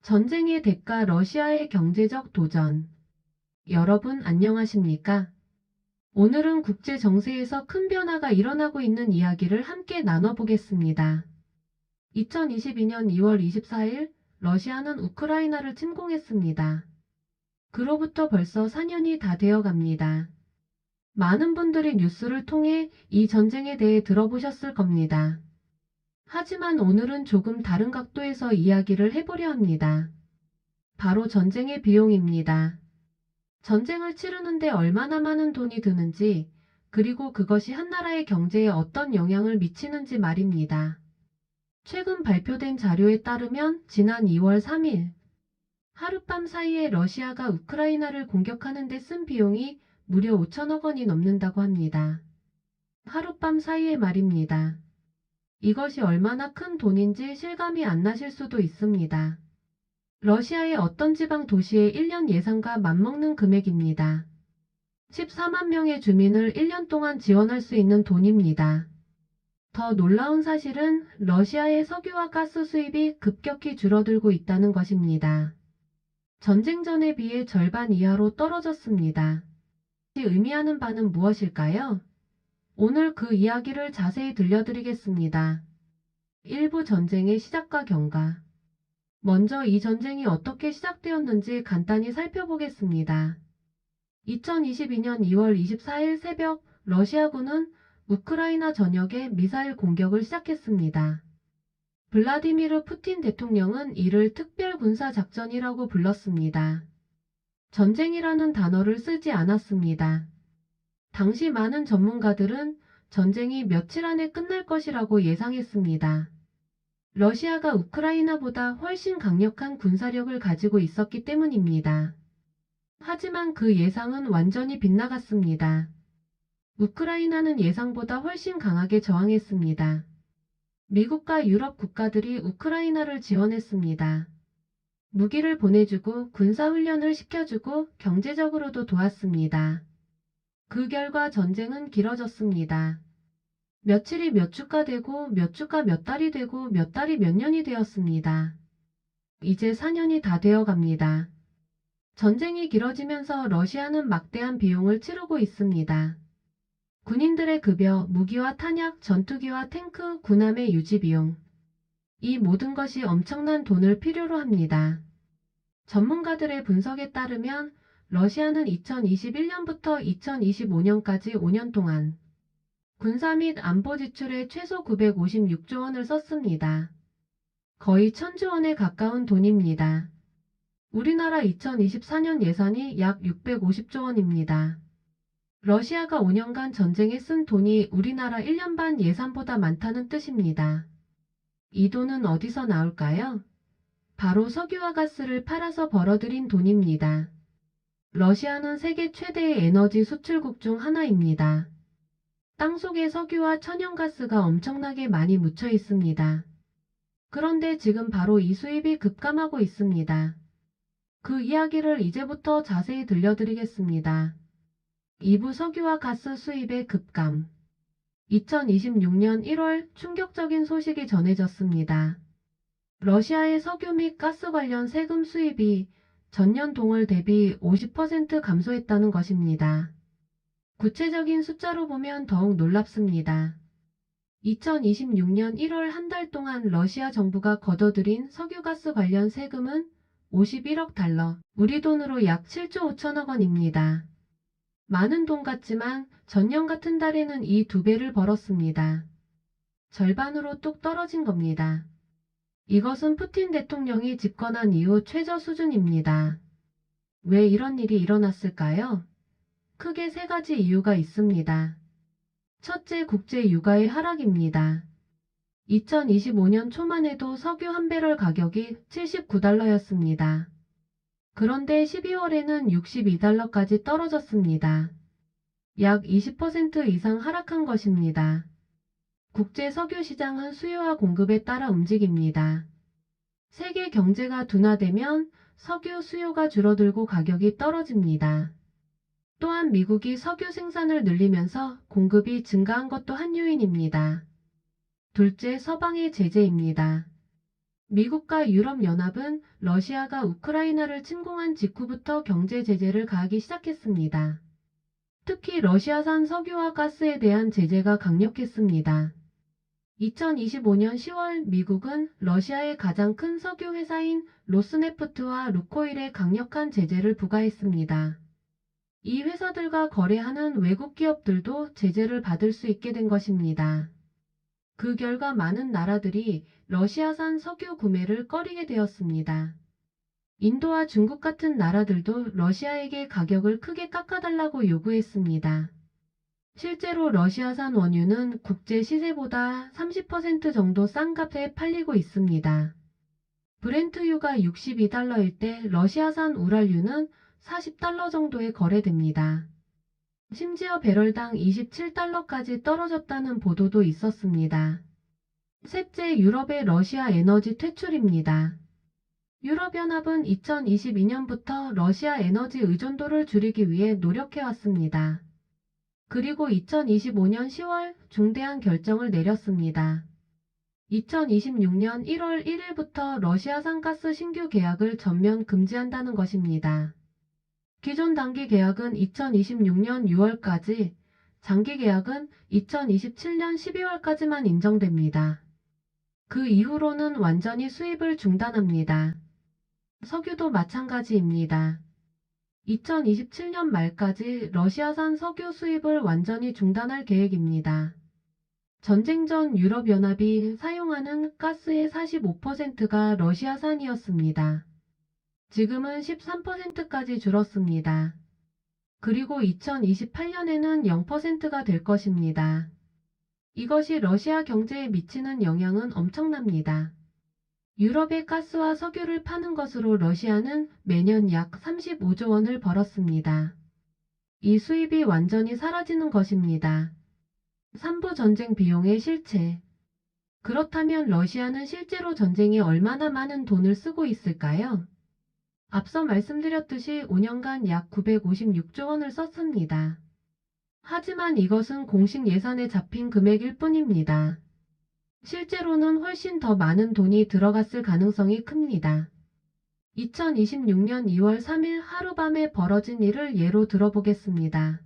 전쟁의 대가 러시아의 경제적 도전. 여러분 안녕하십니까? 오늘은 국제 정세에서 큰 변화가 일어나고 있는 이야기를 함께 나눠보겠습니다. 2022년 2월 24일 러시아는 우크라이나를 침공했습니다. 그로부터 벌써 4년이 다 되어 갑니다. 많은 분들이 뉴스를 통해 이 전쟁에 대해 들어보셨을 겁니다. 하지만 오늘은 조금 다른 각도에서 이야기를 해보려 합니다. 바로 전쟁의 비용입니다. 전쟁을 치르는데 얼마나 많은 돈이 드는지, 그리고 그것이 한 나라의 경제에 어떤 영향을 미치는지 말입니다. 최근 발표된 자료에 따르면 지난 2월 3일, 하룻밤 사이에 러시아가 우크라이나를 공격하는 데 쓴 비용이 무려 5천억 원이 넘는다고 합니다. 하룻밤 사이에 말입니다. 이것이 얼마나 큰 돈인지 실감이 안 나실 수도 있습니다. 러시아의 어떤 지방 도시의 1년 예산과 맞먹는 금액입니다. 14만 명의 주민을 1년 동안 지원할 수 있는 돈입니다. 더 놀라운 사실은 러시아의 석유와 가스 수입이 급격히 줄어들고 있다는 것입니다. 전쟁 전에 비해 절반 이하로 떨어졌습니다. 이 의미하는 바는 무엇일까요? 오늘 그 이야기를 자세히 들려드리겠습니다. 일부 전쟁의 시작과 경과. 먼저 이 전쟁이 어떻게 시작되었는지 간단히 살펴보겠습니다. 2022년 2월 24일 새벽 러시아군은 우크라이나 전역에 미사일 공격을 시작했습니다. 블라디미르 푸틴 대통령은 이를 특별군사작전이라고 불렀습니다. 전쟁이라는 단어를 쓰지 않았습니다. 당시 많은 전문가들은 전쟁이 며칠 안에 끝날 것이라고 예상했습니다. 러시아가 우크라이나보다 훨씬 강력한 군사력을 가지고 있었기 때문입니다. 하지만 그 예상은 완전히 빗나갔습니다. 우크라이나는 예상보다 훨씬 강하게 저항했습니다. 미국과 유럽 국가들이 우크라이나를 지원했습니다. 무기를 보내주고 군사훈련을 시켜주고 경제적으로도 도왔습니다. 그 결과 전쟁은 길어졌습니다. 며칠이 몇 주가 되고 몇 주가 몇 달이 되고 몇 달이 몇 년이 되었습니다. 이제 4년이 다 되어 갑니다. 전쟁이 길어지면서 러시아는 막대한 비용을 치르고 있습니다. 군인들의 급여, 무기와 탄약, 전투기와 탱크, 군함의 유지 비용. 이 모든 것이 엄청난 돈을 필요로 합니다. 전문가들의 분석에 따르면 러시아는 2021년부터 2025년까지 5년 동안 군사 및 안보 지출에 최소 956조 원을 썼습니다. 거의 1000조 원에 가까운 돈입니다. 우리나라 2024년 예산이 약 650조 원입니다. 러시아가 5년간 전쟁에 쓴 돈이 우리나라 1년 반 예산보다 많다는 뜻입니다. 이 돈은 어디서 나올까요? 바로 석유와 가스를 팔아서 벌어들인 돈입니다. 러시아는 세계 최대의 에너지 수출국 중 하나입니다. 땅속에 석유와 천연가스가 엄청나게 많이 묻혀 있습니다. 그런데 지금 바로 이 수입이 급감하고 있습니다. 그 이야기를 이제부터 자세히 들려드리겠습니다. 2부 석유와 가스 수입의 급감. 2026년 1월 충격적인 소식이 전해졌습니다. 러시아의 석유 및 가스 관련 세금 수입이 전년 동월 대비 50% 감소했다는 것입니다. 구체적인 숫자로 보면 더욱 놀랍습니다. 2026년 1월 한 달 동안 러시아 정부가 거둬들인 석유가스 관련 세금은 51억 달러, 우리 돈으로 약 7조 5천억 원입니다. 많은 돈 같지만 전년 같은 달에는 이 2배를 벌었습니다. 절반으로 뚝 떨어진 겁니다. 이것은 푸틴 대통령이 집권한 이후 최저 수준입니다. 왜 이런 일이 일어났을까요? 크게 3가지 이유가 있습니다. 첫째, 국제 유가의 하락입니다. 2025년 초만 해도 석유 한 배럴 가격이 79달러였습니다. 그런데 12월에는 62달러까지 떨어졌습니다. 약 20% 이상 하락한 것입니다. 국제 석유 시장은 수요와 공급에 따라 움직입니다. 세계 경제가 둔화되면 석유 수요가 줄어들고 가격이 떨어집니다. 또한 미국이 석유 생산을 늘리면서 공급이 증가한 것도 한 요인입니다. 둘째, 서방의 제재입니다. 미국과 유럽연합은 러시아가 우크라이나를 침공한 직후부터 경제 제재를 가하기 시작했습니다. 특히 러시아산 석유와 가스에 대한 제재가 강력했습니다. 2025년 10월 미국은 러시아의 가장 큰 석유 회사인 로스네프트와 루코일에 강력한 제재를 부과했습니다. 이 회사들과 거래하는 외국 기업들도 제재를 받을 수 있게 된 것입니다. 그 결과 많은 나라들이 러시아산 석유 구매를 꺼리게 되었습니다. 인도와 중국 같은 나라들도 러시아에게 가격을 크게 깎아달라고 요구했습니다. 실제로 러시아산 원유는 국제 시세보다 30% 정도 싼 값에 팔리고 있습니다. 브렌트유가 62달러일 때 러시아산 우랄유는 40달러 정도에 거래됩니다. 심지어 배럴당 27달러까지 떨어졌다는 보도도 있었습니다. 셋째, 유럽의 러시아 에너지 퇴출입니다. 유럽연합은 2022년부터 러시아 에너지 의존도를 줄이기 위해 노력해왔습니다. 그리고 2025년 10월 중대한 결정을 내렸습니다. 2026년 1월 1일부터 러시아산 가스 신규 계약을 전면 금지한다는 것입니다. 기존 단기 계약은 2026년 6월까지, 장기 계약은 2027년 12월까지만 인정됩니다. 그 이후로는 완전히 수입을 중단합니다. 석유도 마찬가지입니다. 2027년 말까지 러시아산 석유 수입을 완전히 중단할 계획입니다. 전쟁 전 유럽연합이 사용하는 가스의 45%가 러시아산이었습니다. 지금은 13%까지 줄었습니다. 그리고 2028년에는 0%가 될 것입니다. 이것이 러시아 경제에 미치는 영향은 엄청납니다. 유럽의 가스와 석유를 파는 것으로 러시아는 매년 약 35조 원을 벌었습니다. 이 수입이 완전히 사라지는 것입니다. 3부 전쟁 비용의 실체. 그렇다면 러시아는 실제로 전쟁에 얼마나 많은 돈을 쓰고 있을까요? 앞서 말씀드렸듯이 5년간 약 956조 원을 썼습니다. 하지만 이것은 공식 예산에 잡힌 금액일 뿐입니다. 실제로는 훨씬 더 많은 돈이 들어갔을 가능성이 큽니다. 2026년 2월 3일 하룻밤에 벌어진 일을 예로 들어보겠습니다.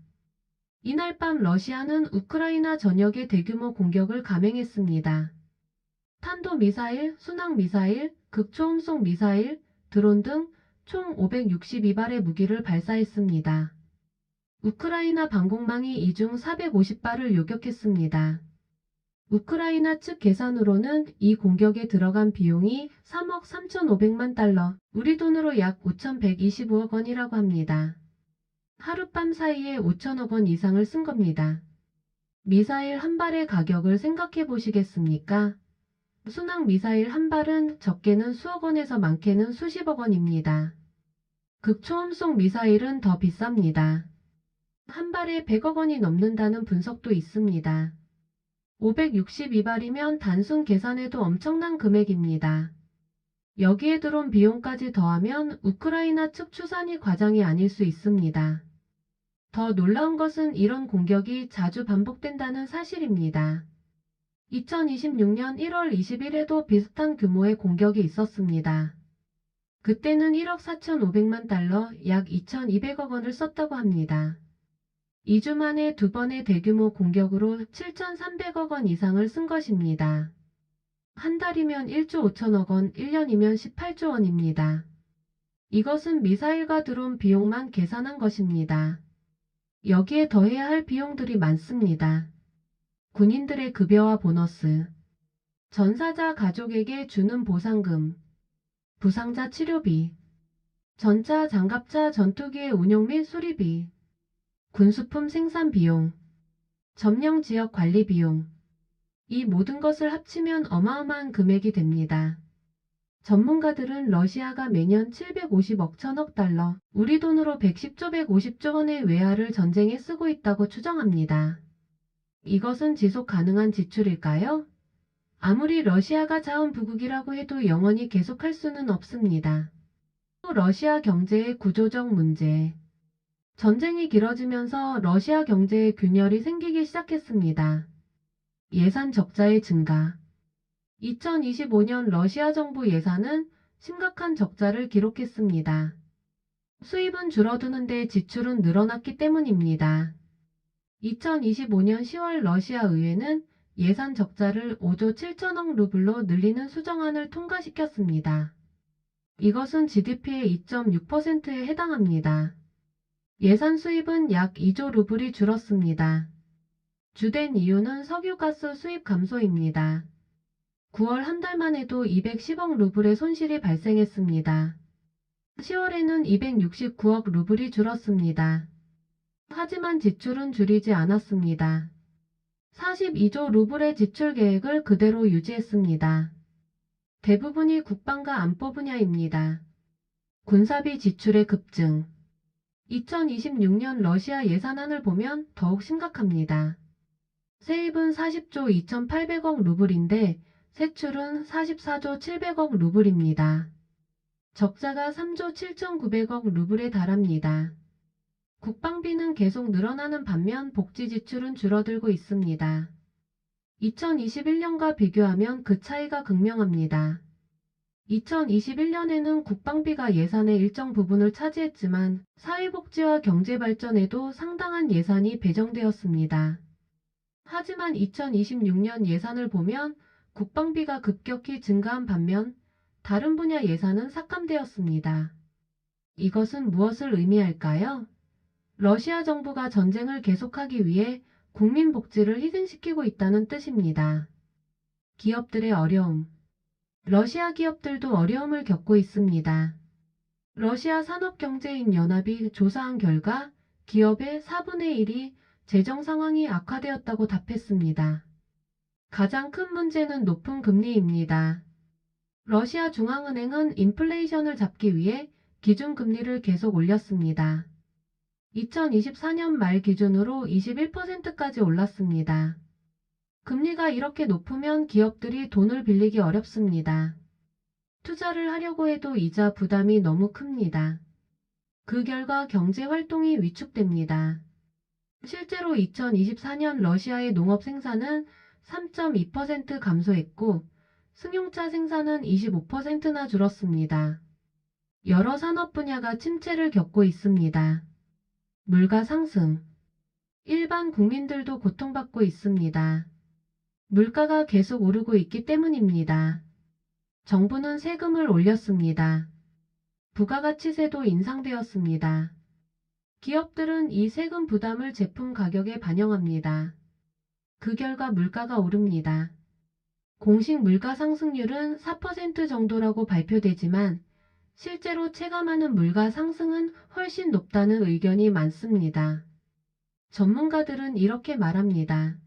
이날 밤 러시아는 우크라이나 전역에 대규모 공격을 감행했습니다. 탄도미사일, 순항미사일, 극초음속 미사일, 드론 등 총 562발의 무기를 발사했습니다. 우크라이나 방공망이 이 중 450발을 요격했습니다. 우크라이나 측 계산으로는 이 공격에 들어간 비용이 3억 3,500만 달러, 우리 돈으로 약 5,125억 원이라고 합니다. 하룻밤 사이에 5천억 원 이상을 쓴 겁니다. 미사일 한 발의 가격을 생각해 보시겠습니까? 순항 미사일 한 발은 적게는 수억 원에서 많게는 수십억 원입니다. 극초음속 미사일은 더 비쌉니다. 한 발에 100억 원이 넘는다는 분석도 있습니다. 562발이면 단순 계산해도 엄청난 금액입니다. 여기에 들어온 비용까지 더하면 우크라이나 측 추산이 과장이 아닐 수 있습니다. 더 놀라운 것은 이런 공격이 자주 반복된다는 사실입니다. 2026년 1월 20일에도 비슷한 규모의 공격이 있었습니다. 그때는 1억 4,500만 달러, 약 2,200억 원을 썼다고 합니다. 2주 만에 두 번의 대규모 공격으로 7,300억 원 이상을 쓴 것입니다. 한 달이면 1조 5천억 원, 1년이면 18조 원입니다. 이것은 미사일과 드론 비용만 계산한 것입니다. 여기에 더해야 할 비용들이 많습니다. 군인들의 급여와 보너스, 전사자 가족에게 주는 보상금, 부상자 치료비, 전차, 장갑차, 전투기의 운용 및 수리비, 군수품 생산 비용, 점령 지역 관리 비용, 이 모든 것을 합치면 어마어마한 금액이 됩니다. 전문가들은 러시아가 매년 750억 천억 달러, 우리 돈으로 110조 150조 원의 외화를 전쟁에 쓰고 있다고 추정합니다. 이것은 지속 가능한 지출일까요? 아무리 러시아가 자원부국이라고 해도 영원히 계속할 수는 없습니다. 또 러시아 경제의 구조적 문제. 전쟁이 길어지면서 러시아 경제에 균열이 생기기 시작했습니다. 예산 적자의 증가. 2025년 러시아 정부 예산은 심각한 적자를 기록했습니다. 수입은 줄어드는데 지출은 늘어났기 때문입니다. 2025년 10월 러시아 의회는 예산 적자를 5조 7천억 루블로 늘리는 수정안을 통과시켰습니다. 이것은 GDP의 2.6%에 해당합니다. 예산 수입은 약 2조 루블이 줄었습니다. 주된 이유는 석유가스 수입 감소입니다. 9월 한 달만 해도 210억 루블의 손실이 발생했습니다. 10월에는 269억 루블이 줄었습니다. 하지만 지출은 줄이지 않았습니다. 42조 루블의 지출 계획을 그대로 유지했습니다. 대부분이 국방과 안보 분야입니다. 군사비 지출의 급증. 2026년 러시아 예산안을 보면 더욱 심각합니다. 세입은 40조 2,800억 루블인데 세출은 44조 700억 루블입니다. 적자가 3조 7,900억 루블에 달합니다. 국방비는 계속 늘어나는 반면 복지 지출은 줄어들고 있습니다. 2021년과 비교하면 그 차이가 극명합니다. 2021년에는 국방비가 예산의 일정 부분을 차지했지만 사회복지와 경제발전에도 상당한 예산이 배정되었습니다. 하지만 2026년 예산을 보면 국방비가 급격히 증가한 반면 다른 분야 예산은 삭감되었습니다. 이것은 무엇을 의미할까요? 러시아 정부가 전쟁을 계속하기 위해 국민 복지를 희생시키고 있다는 뜻입니다. 기업들의 어려움. 러시아 기업들도 어려움을 겪고 있습니다. 러시아 산업경제인연합이 조사한 결과 기업의 4분의 1이 재정 상황이 악화되었다고 답했습니다. 가장 큰 문제는 높은 금리입니다. 러시아 중앙은행은 인플레이션을 잡기 위해 기준금리를 계속 올렸습니다. 2024년 말 기준으로 21%까지 올랐습니다. 금리가 이렇게 높으면 기업들이 돈을 빌리기 어렵습니다. 투자를 하려고 해도 이자 부담이 너무 큽니다. 그 결과 경제 활동이 위축됩니다. 실제로 2024년 러시아의 농업 생산은 3.2% 감소했고 승용차 생산은 25%나 줄었습니다. 여러 산업 분야가 침체를 겪고 있습니다. 물가 상승. 일반 국민들도 고통받고 있습니다. 물가가 계속 오르고 있기 때문입니다. 정부는 세금을 올렸습니다. 부가가치세도 인상되었습니다. 기업들은 이 세금 부담을 제품 가격에 반영합니다. 그 결과 물가가 오릅니다. 공식 물가 상승률은 4% 정도라고 발표되지만 실제로 체감하는 물가 상승은 훨씬 높다는 의견이 많습니다. 전문가들은 이렇게 말합니다.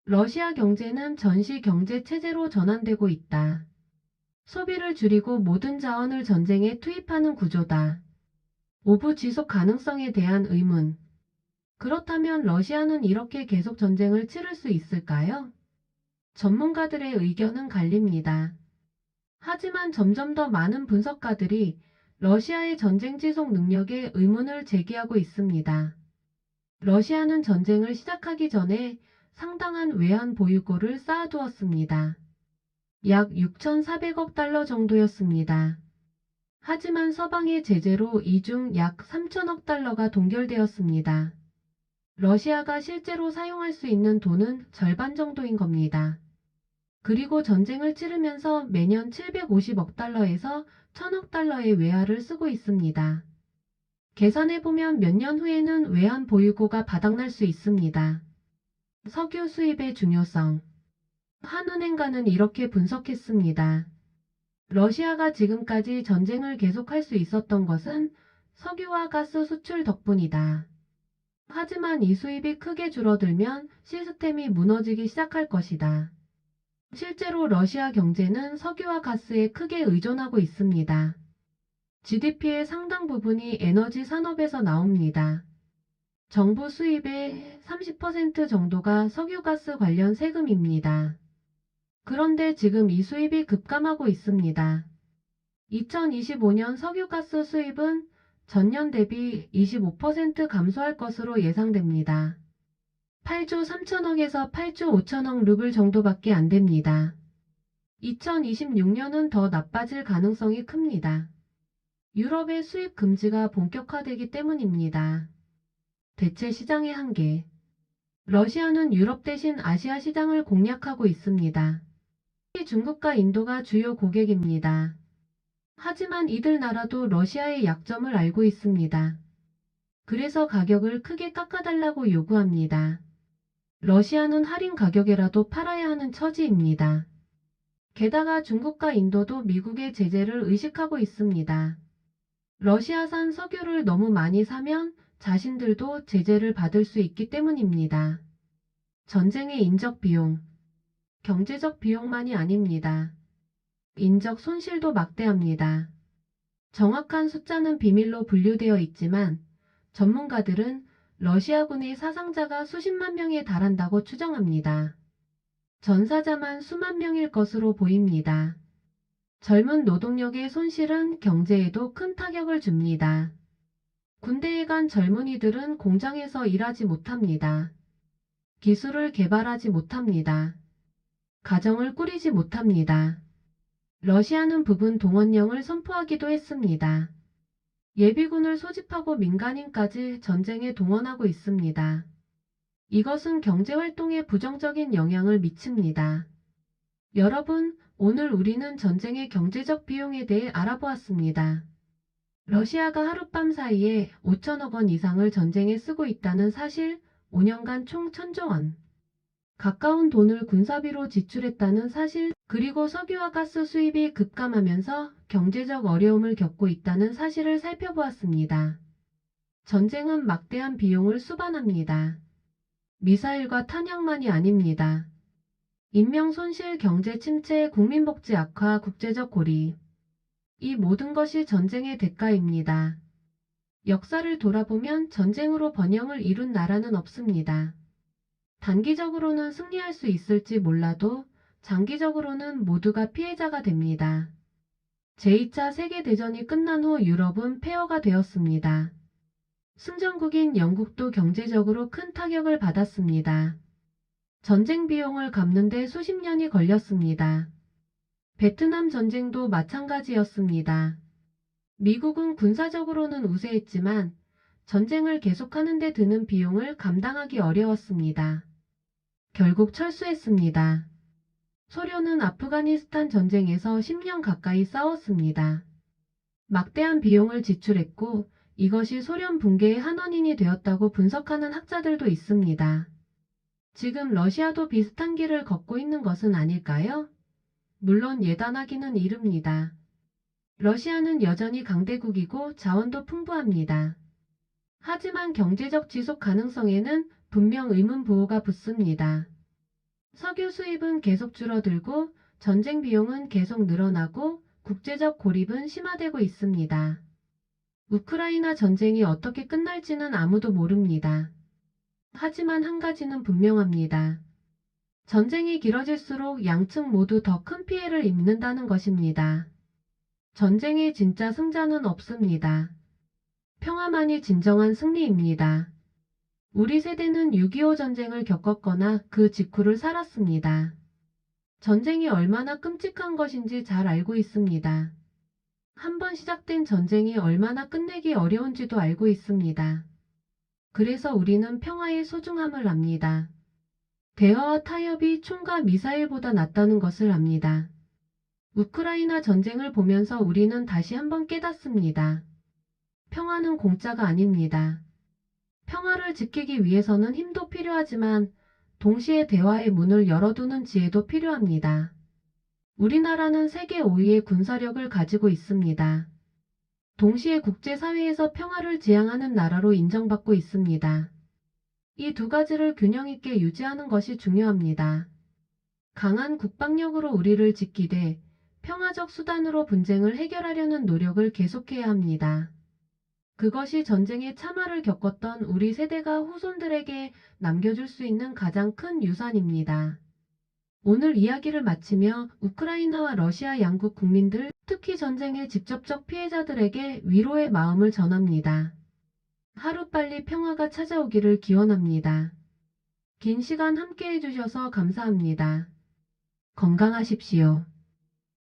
러시아 경제는 전시 경제 체제로 전환되고 있다. 소비를 줄이고 모든 자원을 전쟁에 투입하는 구조다. 오부 지속 가능성에 대한 의문. 그렇다면 러시아는 이렇게 계속 전쟁을 치를 수 있을까요? 전문가들의 의견은 갈립니다. 하지만 점점 더 많은 분석가들이 러시아의 전쟁 지속 능력에 의문을 제기하고 있습니다. 러시아는 전쟁을 시작하기 전에 상당한 외환 보유고를 쌓아두었습니다. 약 6,400억 달러 정도였습니다. 하지만 서방의 제재로 이 중 약 3천억 달러가 동결되었습니다. 러시아가 실제로 사용할 수 있는 돈은 절반 정도인 겁니다. 그리고 전쟁을 치르면서 매년 750억 달러에서 1,000억 달러의 외화를 쓰고 있습니다. 계산해보면 몇 년 후에는 외환 보유고가 바닥날 수 있습니다. 석유 수입의 중요성. 한은행가는 이렇게 분석했습니다. 러시아가 지금까지 전쟁을 계속할 수 있었던 것은 석유와 가스 수출 덕분이다. 하지만 이 수입이 크게 줄어들면 시스템이 무너지기 시작할 것이다. 실제로 러시아 경제는 석유와 가스에 크게 의존하고 있습니다. GDP의 상당 부분이 에너지 산업에서 나옵니다. 정부 수입의 30% 정도가 석유가스 관련 세금입니다. 그런데 지금 이 수입이 급감하고 있습니다. 2025년 석유가스 수입은 전년 대비 25% 감소할 것으로 예상됩니다. 8조 3천억에서 8조 5천억 루블 정도밖에 안 됩니다. 2026년은 더 나빠질 가능성이 큽니다. 유럽의 수입 금지가 본격화되기 때문입니다. 대체 시장의 한계. 러시아는 유럽 대신 아시아 시장을 공략하고 있습니다. 특히 중국과 인도가 주요 고객입니다. 하지만 이들 나라도 러시아의 약점을 알고 있습니다. 그래서 가격을 크게 깎아달라고 요구합니다. 러시아는 할인 가격에라도 팔아야 하는 처지입니다. 게다가 중국과 인도도 미국의 제재를 의식하고 있습니다. 러시아산 석유를 너무 많이 사면 자신들도 제재를 받을 수 있기 때문입니다. 전쟁의 인적 비용. 경제적 비용만이 아닙니다. 인적 손실도 막대합니다. 정확한 숫자는 비밀로 분류되어 있지만 전문가들은 러시아군의 사상자가 수십만 명에 달한다고 추정합니다. 전사자만 수만 명일 것으로 보입니다. 젊은 노동력의 손실은 경제에도 큰 타격을 줍니다. 군대에 간 젊은이들은 공장에서 일하지 못합니다. 기술을 개발하지 못합니다. 가정을 꾸리지 못합니다. 러시아는 부분 동원령을 선포하기도 했습니다. 예비군을 소집하고 민간인까지 전쟁에 동원하고 있습니다. 이것은 경제활동에 부정적인 영향을 미칩니다. 여러분, 오늘 우리는 전쟁의 경제적 비용에 대해 알아보았습니다. 러시아가 하룻밤 사이에 5천억 원 이상을 전쟁에 쓰고 있다는 사실, 5년간 총 1,000조 원 가까운 돈을 군사비로 지출했다는 사실, 그리고 석유와 가스 수입이 급감하면서 경제적 어려움을 겪고 있다는 사실을 살펴보았습니다. 전쟁은 막대한 비용을 수반합니다. 미사일과 탄약만이 아닙니다. 인명 손실, 경제 침체, 국민복지 악화, 국제적 고립. 이 모든 것이 전쟁의 대가입니다. 역사를 돌아보면 전쟁으로 번영을 이룬 나라는 없습니다. 단기적으로는 승리할 수 있을지 몰라도 장기적으로는 모두가 피해자가 됩니다. 제2차 세계대전이 끝난 후 유럽은 폐허가 되었습니다. 승전국인 영국도 경제적으로 큰 타격을 받았습니다. 전쟁 비용을 갚는 데 수십 년이 걸렸습니다. 베트남 전쟁도 마찬가지였습니다. 미국은 군사적으로는 우세했지만 전쟁을 계속하는 데 드는 비용을 감당하기 어려웠습니다. 결국 철수했습니다. 소련은 아프가니스탄 전쟁에서 10년 가까이 싸웠습니다. 막대한 비용을 지출했고 이것이 소련 붕괴의 한 원인이 되었다고 분석하는 학자들도 있습니다. 지금 러시아도 비슷한 길을 걷고 있는 것은 아닐까요? 물론 예단하기는 이릅니다. 러시아는 여전히 강대국이고 자원도 풍부합니다. 하지만 경제적 지속 가능성에는 분명 의문부호가 붙습니다. 석유 수입은 계속 줄어들고 전쟁 비용은 계속 늘어나고 국제적 고립은 심화되고 있습니다. 우크라이나 전쟁이 어떻게 끝날지는 아무도 모릅니다. 하지만 한 가지는 분명합니다. 전쟁이 길어질수록 양측 모두 더 큰 피해를 입는다는 것입니다. 전쟁의 진짜 승자는 없습니다. 평화만이 진정한 승리입니다. 우리 세대는 6.25 전쟁을 겪었거나 그 직후를 살았습니다. 전쟁이 얼마나 끔찍한 것인지 잘 알고 있습니다. 한번 시작된 전쟁이 얼마나 끝내기 어려운지도 알고 있습니다. 그래서 우리는 평화의 소중함을 압니다. 대화와 타협이 총과 미사일보다 낫다는 것을 압니다. 우크라이나 전쟁을 보면서 우리는 다시 한번 깨닫습니다. 평화는 공짜가 아닙니다. 평화를 지키기 위해서는 힘도 필요하지만 동시에 대화의 문을 열어두는 지혜도 필요합니다. 우리나라는 세계 5위의 군사력을 가지고 있습니다. 동시에 국제사회에서 평화를 지향하는 나라로 인정받고 있습니다. 이 두 가지를 균형 있게 유지하는 것이 중요합니다. 강한 국방력으로 우리를 지키되 평화적 수단으로 분쟁을 해결하려는 노력을 계속해야 합니다. 그것이 전쟁의 참화를 겪었던 우리 세대가 후손들에게 남겨줄 수 있는 가장 큰 유산입니다. 오늘 이야기를 마치며 우크라이나와 러시아 양국 국민들, 특히 전쟁의 직접적 피해자들에게 위로의 마음을 전합니다. 하루빨리 평화가 찾아오기를 기원합니다. 긴 시간 함께 해주셔서 감사합니다. 건강하십시오.